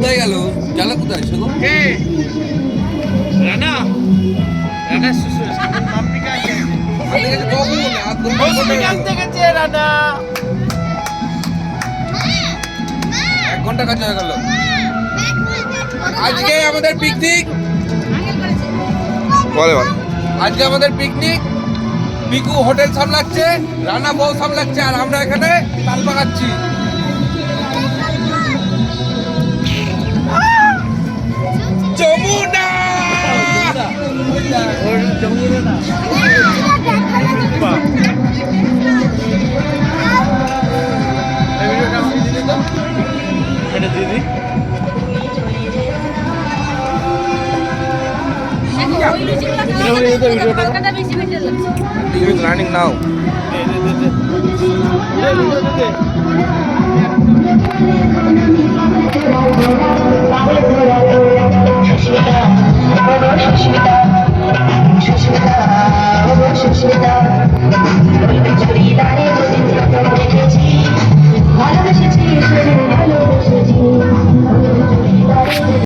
কোথায় গেল? গেল কোথায় শুধু? রানা রানা সামনে মাম্পিকা আনতে গেছে রানা। 1 ঘন্টা কাজ হয়ে গেল। আজকে আমাদের পিকনিক বলে বল। আজকে আমাদের পিকনিক, পিকু হোটেল সামলাচ্ছে, রানা বউ সামলাচ্ছে, আর আমরা এখানে তাল পাকাচ্ছি। যমুনা বেশি বেটার লাগছে। রানিং নাও।